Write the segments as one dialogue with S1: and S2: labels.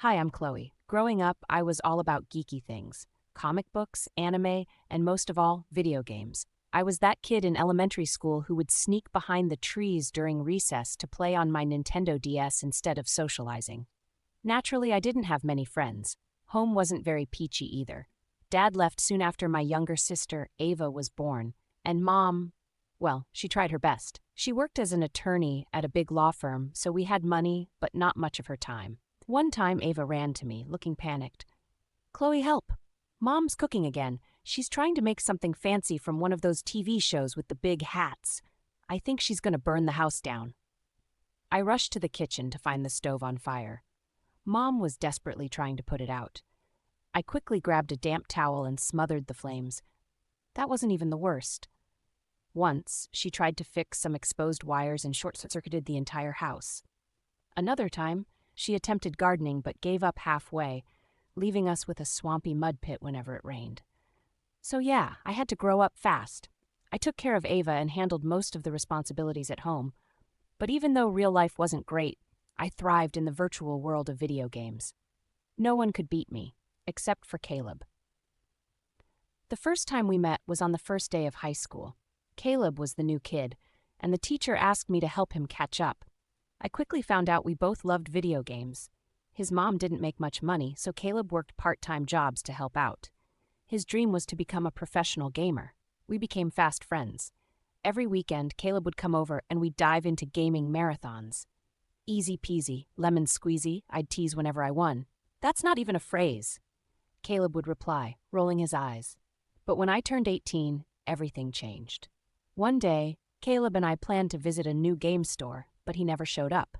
S1: Hi, I'm Chloe. Growing up, I was all about geeky things: comic books, anime, and most of all, video games. I was that kid in elementary school who would sneak behind the trees during recess to play on my Nintendo DS instead of socializing. Naturally, I didn't have many friends. Home wasn't very peachy either. Dad left soon after my younger sister, Ava, was born, and Mom, well, she tried her best. She worked as an attorney at a big law firm, so we had money, but not much of her time. One time, Ava ran to me, looking panicked. "Chloe, help! Mom's cooking again. She's trying to make something fancy from one of those TV shows with the big hats. I think she's going to burn the house down." I rushed to the kitchen to find the stove on fire. Mom was desperately trying to put it out. I quickly grabbed a damp towel and smothered the flames. That wasn't even the worst. Once, she tried to fix some exposed wires and short-circuited the entire house. Another time, she attempted gardening but gave up halfway, leaving us with a swampy mud pit whenever it rained. So yeah, I had to grow up fast. I took care of Ava and handled most of the responsibilities at home. But even though real life wasn't great, I thrived in the virtual world of video games. No one could beat me, except for Caleb. The first time we met was on the first day of high school. Caleb was the new kid, and the teacher asked me to help him catch up. I quickly found out we both loved video games. His mom didn't make much money, so Caleb worked part-time jobs to help out. His dream was to become a professional gamer. We became fast friends. Every weekend, Caleb would come over and we'd dive into gaming marathons. Easy peasy, lemon squeezy, I'd tease whenever I won. "That's not even a phrase," Caleb would reply, rolling his eyes. But when I turned 18, everything changed. One day, Caleb and I planned to visit a new game store, but he never showed up.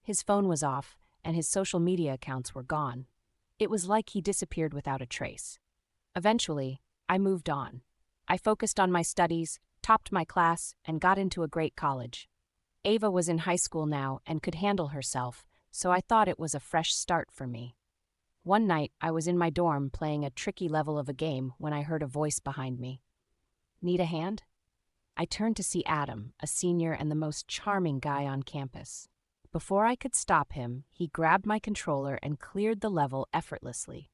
S1: His phone was off, and his social media accounts were gone. It was like he disappeared without a trace. Eventually, I moved on. I focused on my studies, topped my class, and got into a great college. Ava was in high school now and could handle herself, so I thought it was a fresh start for me. One night, I was in my dorm playing a tricky level of a game when I heard a voice behind me. "Need a hand?" I turned to see Adam, a senior and the most charming guy on campus. Before I could stop him, he grabbed my controller and cleared the level effortlessly.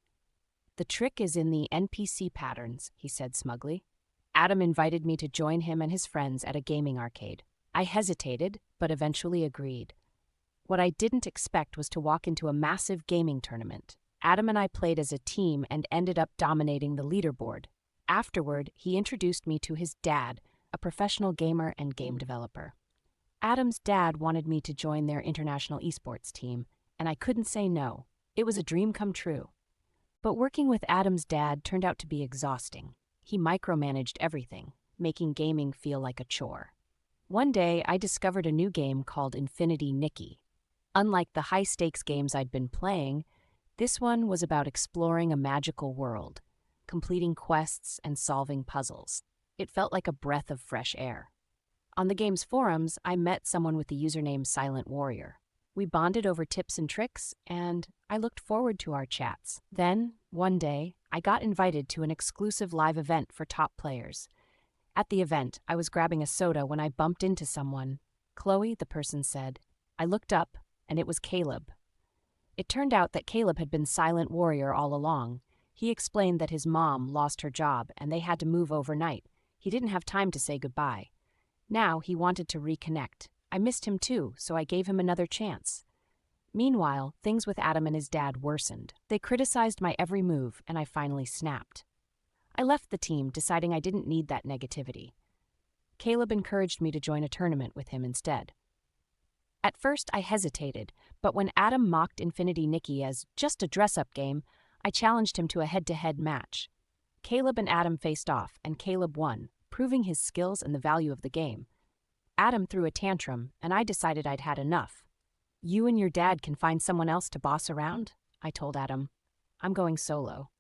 S1: "The trick is in the NPC patterns," he said smugly. Adam invited me to join him and his friends at a gaming arcade. I hesitated, but eventually agreed. What I didn't expect was to walk into a massive gaming tournament. Adam and I played as a team and ended up dominating the leaderboard. Afterward, he introduced me to his dad, a professional gamer and game developer. Adam's dad wanted me to join their international esports team, and I couldn't say no. It was a dream come true. But working with Adam's dad turned out to be exhausting. He micromanaged everything, making gaming feel like a chore. One day, I discovered a new game called Infinity Nikki. Unlike the high-stakes games I'd been playing, this one was about exploring a magical world, completing quests and solving puzzles. It felt like a breath of fresh air. On the game's forums, I met someone with the username Silent Warrior. We bonded over tips and tricks, and I looked forward to our chats. Then, one day, I got invited to an exclusive live event for top players. At the event, I was grabbing a soda when I bumped into someone. "Chloe," the person said. I looked up, and it was Caleb. It turned out that Caleb had been Silent Warrior all along. He explained that his mom lost her job and they had to move overnight. He didn't have time to say goodbye. Now he wanted to reconnect. I missed him too, so I gave him another chance. Meanwhile, things with Adam and his dad worsened. They criticized my every move, and I finally snapped. I left the team, deciding I didn't need that negativity. Caleb encouraged me to join a tournament with him instead. At first, I hesitated, but when Adam mocked Infinity Nikki as just a dress-up game, I challenged him to a head-to-head match. Caleb and Adam faced off, and Caleb won, proving his skills and the value of the game. Adam threw a tantrum, and I decided I'd had enough. "You and your dad can find someone else to boss around," I told Adam. "I'm going solo."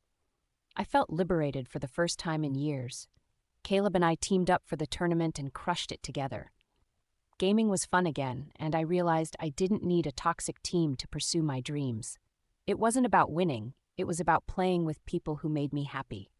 S1: I felt liberated for the first time in years. Caleb and I teamed up for the tournament and crushed it together. Gaming was fun again, and I realized I didn't need a toxic team to pursue my dreams. It wasn't about winning, it was about playing with people who made me happy.